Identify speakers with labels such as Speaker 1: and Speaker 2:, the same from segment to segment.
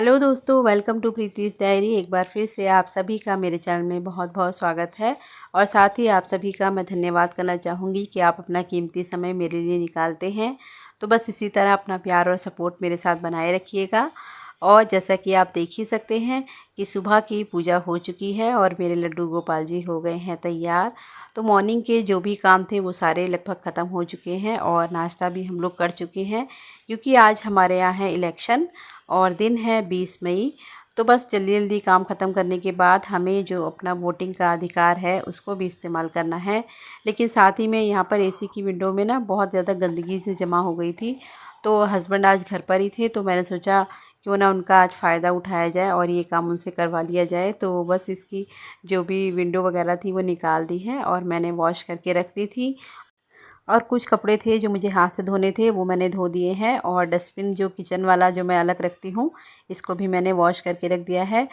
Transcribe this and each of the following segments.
Speaker 1: Hello दोस्तों, welcome to प्रीति's diary. एक बार फिर से आप सभी का मेरे चैनल में बहुत बहुत स्वागत है और साथ ही आप सभी का मैं धन्यवाद करना चाहूँगी कि आप अपना कीमती समय मेरे लिए निकालते हैं। तो बस इसी तरह अपना प्यार और सपोर्ट मेरे साथ बनाए रखिएगा। और जैसा कि आप देख ही सकते हैं कि सुबह की पूजा हो चुकी है और मेरे लड्डू गोपाल जी हो गए हैं तैयार। तो मॉर्निंग के जो भी काम थे वो सारे लगभग ख़त्म हो चुके हैं और नाश्ता भी हम लोग कर चुके हैं, क्योंकि आज हमारे यहाँ है इलेक्शन और दिन है 20 मई। तो बस जल्दी जल्दी काम ख़त्म करने के बाद हमें जो अपना वोटिंग का अधिकार है उसको भी इस्तेमाल करना है। लेकिन साथ ही में यहाँ पर एसी की विंडो में ना बहुत ज़्यादा गंदगी से जमा हो गई थी। तो हस्बैंड आज घर पर ही थे, तो मैंने सोचा क्यों ना उनका आज फ़ायदा उठाया जाए और ये काम उनसे करवा लिया जाए। तो बस इसकी जो भी विंडो वगैरह थी वो निकाल दी है और मैंने वॉश करके रख दी थी। और कुछ कपड़े थे जो मुझे हाथ से धोने थे वो मैंने धो दिए हैं। और डस्टबिन जो किचन वाला जो मैं अलग रखती हूँ, इसको भी मैंने वॉश करके रख दिया है।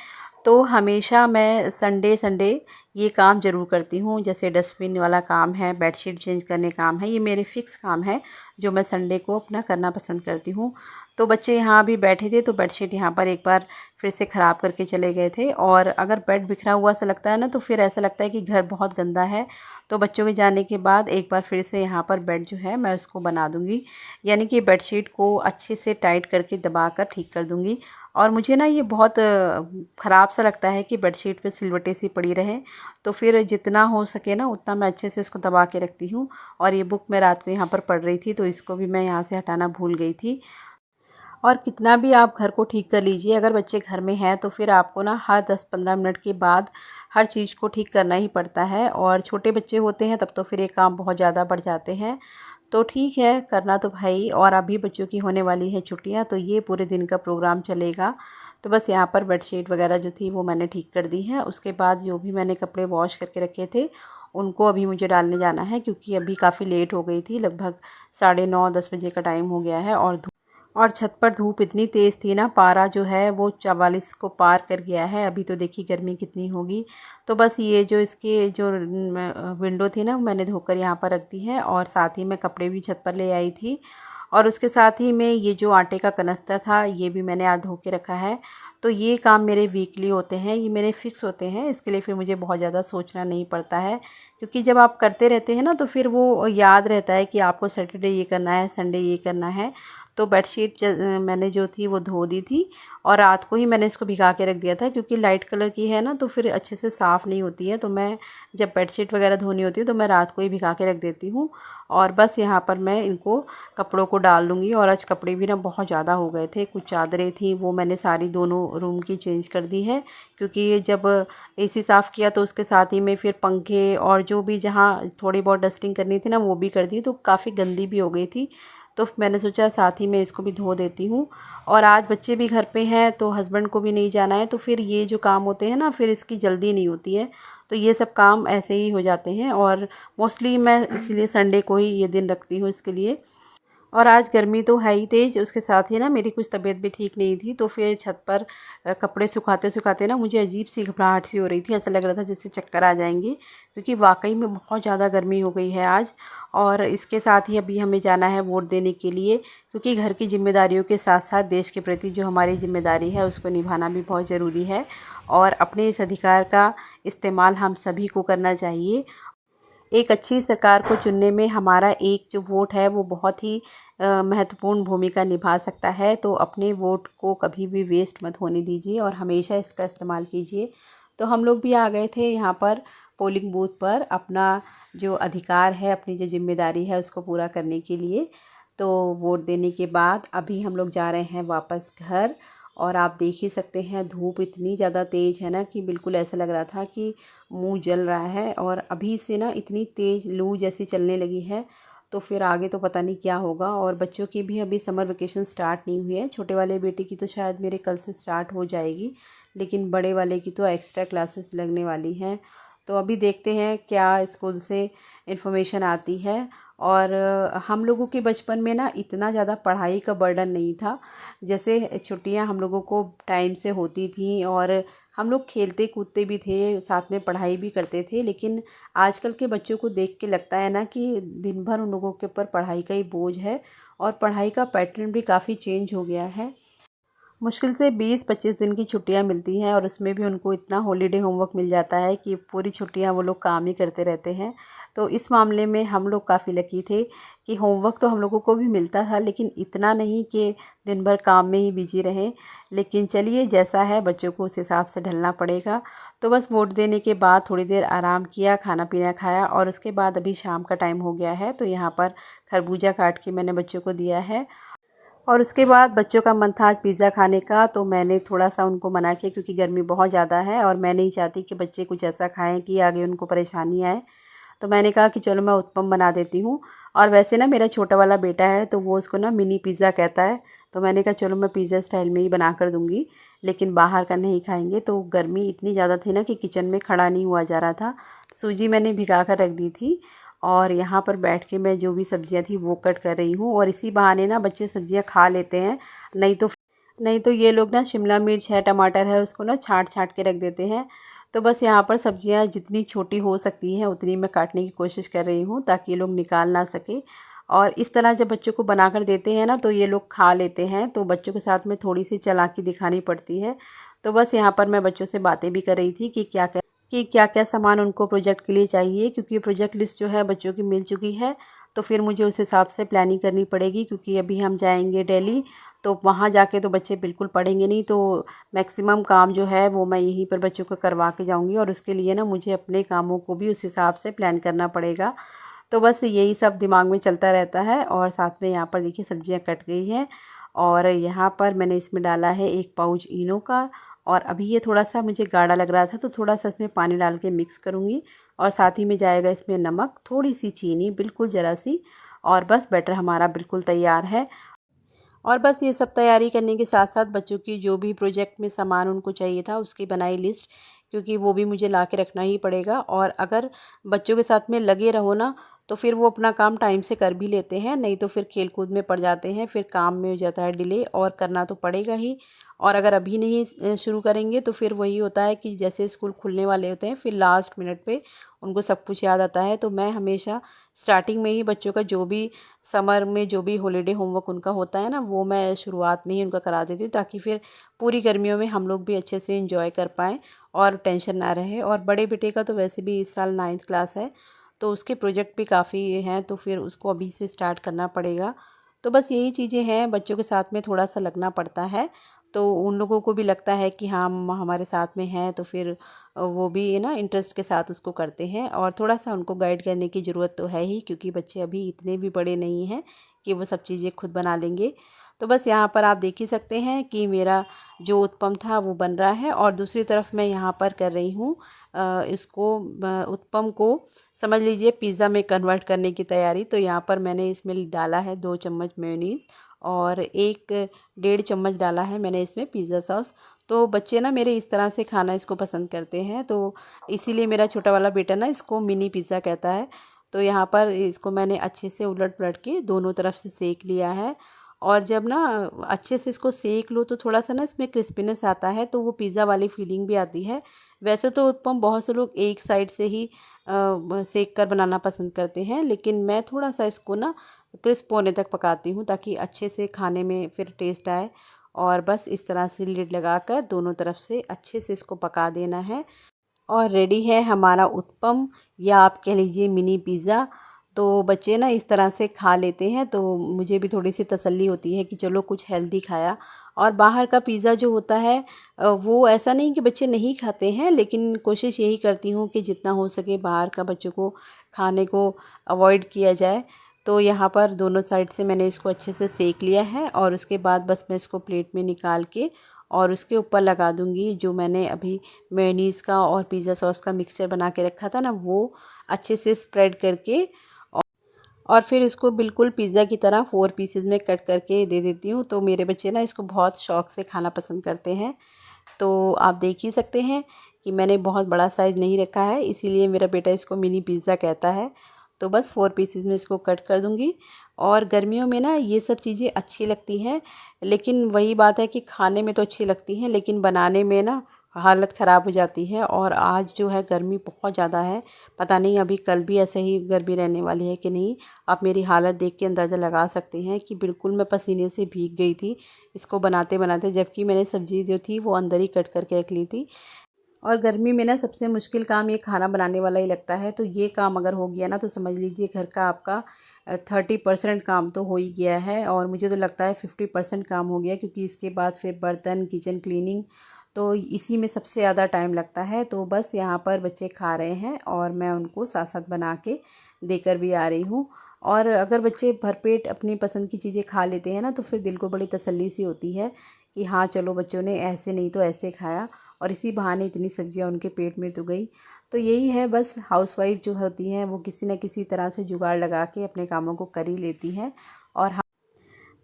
Speaker 1: तो हमेशा मैं संडे संडे ये काम ज़रूर करती हूँ। जैसे डस्टबिन वाला काम है, बेडशीट चेंज करने काम है, ये मेरे फ़िक्स काम है जो मैं संडे को अपना करना पसंद करती हूँ। तो बच्चे यहाँ भी बैठे थे तो बेडशीट यहाँ पर एक बार फिर से ख़राब करके चले गए थे। और अगर बेड बिखरा हुआ सा लगता है ना, तो फिर ऐसा लगता है कि घर बहुत गंदा है। तो बच्चों के जाने के बाद एक बार फिर से यहाँ पर बेड जो है मैं उसको बना दूँगी, यानी कि बेडशीट को अच्छे से टाइट करके दबा कर ठीक कर दूँगी। और मुझे ना ये बहुत ख़राब सा लगता है कि बेडशीट पे सिलवटें सी पड़ी रहे। तो फिर जितना हो सके ना उतना मैं अच्छे से इसको दबा के रखती हूँ। और ये बुक मैं रात को यहाँ पर पढ़ रही थी तो इसको भी मैं यहाँ से हटाना भूल गई थी। और कितना भी आप घर को ठीक कर लीजिए, अगर बच्चे घर में हैं तो फिर आपको ना हर 10-15 मिनट के बाद हर चीज़ को ठीक करना ही पड़ता है। और छोटे बच्चे होते हैं तब तो फिर ये काम बहुत ज़्यादा बढ़ जाते हैं। तो ठीक है, करना तो भाई। और अभी बच्चों की होने वाली है छुट्टियां, तो ये पूरे दिन का प्रोग्राम चलेगा। तो बस यहाँ पर बेडशीट वगैरह जो थी वो मैंने ठीक कर दी है। उसके बाद जो भी मैंने कपड़े वॉश करके रखे थे उनको अभी मुझे डालने जाना है, क्योंकि अभी काफ़ी लेट हो गई थी, लगभग 9:30-10 बजे का टाइम हो गया है। और छत पर धूप इतनी तेज़ थी ना, पारा जो है वो 44 को पार कर गया है। अभी तो देखिए गर्मी कितनी होगी। तो बस ये जो इसके जो विंडो थी ना, मैंने धोकर यहाँ पर रख दी है। और साथ ही मैं कपड़े भी छत पर ले आई थी। और उसके साथ ही में ये जो आटे का कनस्तर था ये भी मैंने आज धो के रखा है। तो ये काम मेरे वीकली होते हैं, ये मेरे फिक्स होते हैं। इसके लिए फिर मुझे बहुत ज़्यादा सोचना नहीं पड़ता है, क्योंकि जब आप करते रहते हैं ना तो फिर वो याद रहता है कि आपको सैटरडे ये करना है, संडे ये करना है। तो बेडशीट मैंने जो थी वो धो दी थी और रात को ही मैंने इसको भिगा के रख दिया था, क्योंकि लाइट कलर की है ना तो फिर अच्छे से साफ़ नहीं होती है। तो मैं जब बेडशीट वगैरह धोनी होती है तो मैं रात को ही भिगा के रख देती हूँ। और बस यहाँ पर मैं इनको कपड़ों को डाल दूँगी। और आज कपड़े भी ना बहुत ज़्यादा हो गए थे, कुछ चादरें थी वो मैंने सारी दोनों रूम की चेंज कर दी है, क्योंकि ये जब एसी साफ़ किया तो उसके साथ ही में फिर पंखे और जो भी जहाँ थोड़ी बहुत डस्टिंग करनी थी ना वो भी कर दी, तो काफ़ी गंदी भी हो गई थी। तो मैंने सोचा साथ ही में इसको भी धो देती हूँ। और आज बच्चे भी घर पे हैं तो हस्बैंड को भी नहीं जाना है, तो फिर ये जो काम होते हैं ना फिर इसकी जल्दी नहीं होती है। तो ये सब काम ऐसे ही हो जाते हैं और मोस्टली मैं इसलिए संडे को ही ये दिन रखती हूँ इसके लिए। और आज गर्मी तो है ही तेज़, उसके साथ ही ना मेरी कुछ तबीयत भी ठीक नहीं थी। तो फिर छत पर कपड़े सुखाते सुखाते ना मुझे अजीब सी घबराहट सी हो रही थी, ऐसा लग रहा था जैसे चक्कर आ जाएंगे, क्योंकि वाकई में बहुत ज़्यादा गर्मी हो गई है आज। और इसके साथ ही अभी हमें जाना है वोट देने के लिए, क्योंकि घर की जिम्मेदारियों के साथ साथ देश के प्रति जो हमारी जिम्मेदारी है उसको निभाना भी बहुत ज़रूरी है। और अपने इस अधिकार का इस्तेमाल हम सभी को करना चाहिए। एक अच्छी सरकार को चुनने में हमारा एक जो वोट है वो बहुत ही महत्वपूर्ण भूमिका निभा सकता है। तो अपने वोट को कभी भी वेस्ट मत होने दीजिए और हमेशा इसका इस्तेमाल कीजिए। तो हम लोग भी आ गए थे यहाँ पर पोलिंग बूथ पर अपना जो अधिकार है, अपनी जो जिम्मेदारी है उसको पूरा करने के लिए। तो वोट देने के बाद अभी हम लोग जा रहे हैं वापस घर। और आप देख ही सकते हैं धूप इतनी ज़्यादा तेज़ है ना कि बिल्कुल ऐसा लग रहा था कि मुंह जल रहा है। और अभी से ना इतनी तेज़ लू जैसी चलने लगी है, तो फिर आगे तो पता नहीं क्या होगा। और बच्चों की भी अभी समर वेकेशन स्टार्ट नहीं हुई है। छोटे वाले बेटे की तो शायद मेरे कल से स्टार्ट हो जाएगी, लेकिन बड़े वाले की तो एक्स्ट्रा क्लासेस लगने वाली हैं। तो अभी देखते हैं क्या स्कूल से इन्फॉर्मेशन आती है। और हम लोगों के बचपन में ना इतना ज़्यादा पढ़ाई का बर्डन नहीं था। जैसे छुट्टियां हम लोगों को टाइम से होती थी और हम लोग खेलते कूदते भी थे, साथ में पढ़ाई भी करते थे। लेकिन आजकल के बच्चों को देख के लगता है ना कि दिन भर उन लोगों के ऊपर पढ़ाई का ही बोझ है और पढ़ाई का पैटर्न भी काफ़ी चेंज हो गया है। मुश्किल से 20-25 दिन की छुट्टियां मिलती हैं और उसमें भी उनको इतना हॉलीडे होमवर्क मिल जाता है कि पूरी छुट्टियां वो लोग काम ही करते रहते हैं। तो इस मामले में हम लोग काफ़ी लकी थे कि होमवर्क तो हम लोगों को भी मिलता था, लेकिन इतना नहीं कि दिन भर काम में ही बिजी रहें। लेकिन चलिए, जैसा है बच्चों को उस हिसाब से ढलना पड़ेगा। तो बस वोट देने के बाद थोड़ी देर आराम किया, खाना पीना खाया और उसके बाद अभी शाम का टाइम हो गया है। तो यहाँ पर खरबूजा काट के मैंने बच्चों को दिया है। और उसके बाद बच्चों का मन था आज पिज़्ज़ा खाने का, तो मैंने थोड़ा-सा उनको मना किया क्योंकि गर्मी बहुत ज़्यादा है और मैं नहीं चाहती कि बच्चे कुछ ऐसा खाएँ कि आगे उनको परेशानी आए। तो मैंने कहा कि चलो मैं उत्पम बना देती हूँ। और वैसे ना मेरा छोटा वाला बेटा है तो वो उसको ना मिनी पिज़्ज़ा कहता है। तो मैंने कहा चलो मैं पिज़्ज़ा स्टाइल में ही बना कर दूँगी, लेकिन बाहर का नहीं खाएँगे। तो गर्मी इतनी ज़्यादा थी ना कि किचन में खड़ा नहीं हुआ जा रहा था। सूजी मैंने भिगा कर रख दी थी और यहाँ पर बैठ के मैं जो भी सब्जियां थी वो कट कर रही हूँ। और इसी बहाने ना बच्चे सब्जियां खा लेते हैं, नहीं तो ये लोग ना शिमला मिर्च है, टमाटर है, उसको ना छाँट छाँट के रख देते हैं। तो बस यहाँ पर सब्जियां जितनी छोटी हो सकती हैं उतनी मैं काटने की कोशिश कर रही हूँ ताकि ये लोग निकाल ना सके। और इस तरह जब बच्चों को बना कर देते हैं ना तो ये लोग खा लेते हैं। तो बच्चों के साथ में थोड़ी सी चालाकी दिखानी पड़ती है। तो बस यहाँ पर मैं बच्चों से बातें भी कर रही थी कि क्या क्या सामान उनको प्रोजेक्ट के लिए चाहिए, क्योंकि प्रोजेक्ट लिस्ट जो है बच्चों की मिल चुकी है। तो फिर मुझे उस हिसाब से प्लानिंग करनी पड़ेगी, क्योंकि अभी हम जाएंगे दिल्ली। तो वहाँ जाके तो बच्चे बिल्कुल पढ़ेंगे नहीं। तो मैक्सिमम काम जो है वो मैं यहीं पर बच्चों को करवा के जाऊँगी और उसके लिए ना मुझे अपने कामों को भी उस हिसाब से प्लान करना पड़ेगा। तो बस यही सब दिमाग में चलता रहता है। और साथ में यहाँ पर देखिए सब्जियाँ कट गई हैं और यहाँ पर मैंने इसमें डाला है 1 पाउच इनो का। और अभी ये थोड़ा-सा मुझे गाढ़ा लग रहा था तो थोड़ा-सा इसमें पानी डाल के मिक्स करूँगी। और साथ ही में जाएगा इसमें नमक, थोड़ी-सी चीनी, बिल्कुल ज़रा-सी। और बस बैटर हमारा बिल्कुल तैयार है। और बस ये सब तैयारी करने के साथ साथ बच्चों की जो भी प्रोजेक्ट में सामान उनको चाहिए था उसकी बनाई लिस्ट, क्योंकि वो भी मुझे ला के रखना ही पड़ेगा। और अगर बच्चों के साथ में लगे रहो ना तो फिर वो अपना काम टाइम से कर भी लेते हैं, नहीं तो फिर खेल कूद में पड़ जाते हैं, फिर काम में हो जाता है डिले और करना तो पड़ेगा ही। और अगर अभी नहीं शुरू करेंगे तो फिर वही होता है कि जैसे स्कूल खुलने वाले होते हैं फिर लास्ट मिनट पे उनको सब कुछ याद आता है। तो मैं हमेशा स्टार्टिंग में ही बच्चों का जो भी समर में जो भी हॉलीडे होमवर्क उनका होता है ना वो मैं शुरुआत में ही उनका करा देती हूँ, ताकि फिर पूरी गर्मियों में हम लोग भी अच्छे से इंजॉय कर पाएँ और टेंशन ना रहे। और बड़े बेटे का तो वैसे भी इस साल 9th क्लास है, तो उसके प्रोजेक्ट भी काफ़ी हैं, तो फिर उसको अभी से स्टार्ट करना पड़ेगा। तो बस यही चीज़ें हैं, बच्चों के साथ में थोड़ा सा लगना पड़ता है। तो उन लोगों को भी लगता है कि हाँ मम्मा हमारे साथ में हैं, तो फिर वो भी ना इंटरेस्ट के साथ उसको करते हैं। और थोड़ा सा उनको गाइड करने की ज़रूरत तो है ही, क्योंकि बच्चे अभी इतने भी बड़े नहीं हैं कि वो सब चीज़ें खुद बना लेंगे। तो बस यहाँ पर आप देख ही सकते हैं कि मेरा जो उत्पम था वो बन रहा है। और दूसरी तरफ मैं यहाँ पर कर रही हूँ इसको उत्पम को समझ लीजिए पिज़्ज़ा में कन्वर्ट करने की तैयारी। तो यहाँ पर मैंने इसमें डाला है 2 चम्मच मेयोनीज़ और 1 डेढ़ चम्मच डाला है मैंने इसमें पिज़्ज़ा सॉस। तो बच्चे ना मेरे इस तरह से खाना इसको पसंद करते हैं, तो इसीलिए मेरा छोटा वाला बेटा ना इसको मिनी पिज़्ज़ा कहता है। तो यहाँ पर इसको मैंने अच्छे से उलट पलट के दोनों तरफ से सेक लिया है। और जब ना अच्छे से इसको सेक लो तो थोड़ा सा ना इसमें क्रिस्पीनेस आता है, तो वो पिज़्ज़ा वाली फीलिंग भी आती है। वैसे तो उत्पम बहुत से लोग एक साइड से ही सेक कर बनाना पसंद करते हैं, लेकिन मैं थोड़ा सा इसको ना क्रिस्प होने तक पकाती हूँ ताकि अच्छे से खाने में फिर टेस्ट आए। और बस इस तरह से लिड लगाकर दोनों तरफ से अच्छे से इसको पका देना है। और रेडी है हमारा उत्पम, या आप कह लीजिए मिनी पिज़्ज़ा। तो बच्चे ना इस तरह से खा लेते हैं, तो मुझे भी थोड़ी सी तसल्ली होती है कि चलो कुछ हेल्दी खाया। और बाहर का पिज़्ज़ा जो होता है वो ऐसा नहीं कि बच्चे नहीं खाते हैं, लेकिन कोशिश यही करती हूँ कि जितना हो सके बाहर का बच्चों को खाने को अवॉइड किया जाए। तो यहाँ पर दोनों साइड से मैंने इसको अच्छे से सेक लिया है और उसके बाद बस मैं इसको प्लेट में निकाल के और उसके ऊपर लगा दूँगी जो मैंने अभी मेयोनीज़ का और पिज़्ज़ा सॉस का मिक्सचर बना के रखा था ना, वो अच्छे से स्प्रेड करके और फिर इसको बिल्कुल पिज़्ज़ा की तरह 4 पीसेस में कट करके दे देती हूँ। तो मेरे बच्चे ना इसको बहुत शौक़ से खाना पसंद करते हैं। तो आप देख ही सकते हैं कि मैंने बहुत बड़ा साइज़ नहीं रखा है, इसीलिए मेरा बेटा इसको मिनी पिज़्ज़ा कहता है। तो बस 4 पीसेस में इसको कट कर दूँगी। और गर्मियों में ना ये सब चीज़ें अच्छी लगती हैं, लेकिन वही बात है कि खाने में तो अच्छी लगती हैं, लेकिन बनाने में ना हालत ख़राब हो जाती है। और आज जो है गर्मी बहुत ज़्यादा है, पता नहीं अभी कल भी ऐसे ही गर्मी रहने वाली है कि नहीं। आप मेरी हालत देख के अंदाज़ा लगा सकते हैं कि बिल्कुल मैं पसीने से भीग गई थी इसको बनाते बनाते, जबकि मैंने सब्ज़ी जो थी वो अंदर ही कट करके रख ली थी। और गर्मी में ना सबसे मुश्किल काम ये खाना बनाने वाला ही लगता है। तो ये काम अगर हो गया ना तो समझ लीजिए घर का आपका 30% काम तो हो ही गया है। और मुझे तो लगता है 50% काम हो गया, क्योंकि इसके बाद फिर बर्तन, किचन क्लीनिंग, तो इसी में सबसे ज़्यादा टाइम लगता है। तो बस यहाँ पर बच्चे खा रहे हैं और मैं उनको साथ साथ बना के देकर भी आ रही हूँ। और अगर बच्चे भरपेट अपनी पसंद की चीज़ें खा लेते हैं ना तो फिर दिल को बड़ी तसल्ली सी होती है कि हाँ चलो बच्चों ने ऐसे नहीं तो ऐसे खाया, और इसी बहाने इतनी सब्जियां उनके पेट में तो गई। तो यही है, बस हाउसवाइफ जो होती हैं वो किसी न किसी तरह से जुगाड़ लगा के अपने कामों को कर ही लेती हैं। और हाँ,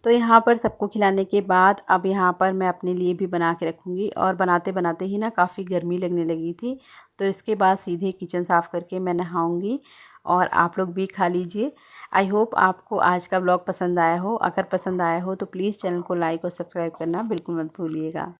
Speaker 1: तो यहाँ पर सबको खिलाने के बाद अब यहाँ पर मैं अपने लिए भी बना के रखूँगी। और बनाते बनाते ही ना काफ़ी गर्मी लगने लगी थी, तो इसके बाद सीधे किचन साफ़ करके मैं नहाऊँगी और आप लोग भी खा लीजिए। आई होप आपको आज का ब्लॉग पसंद आया हो। अगर पसंद आया हो तो प्लीज़ चैनल को लाइक और सब्सक्राइब करना बिल्कुल मत भूलिएगा।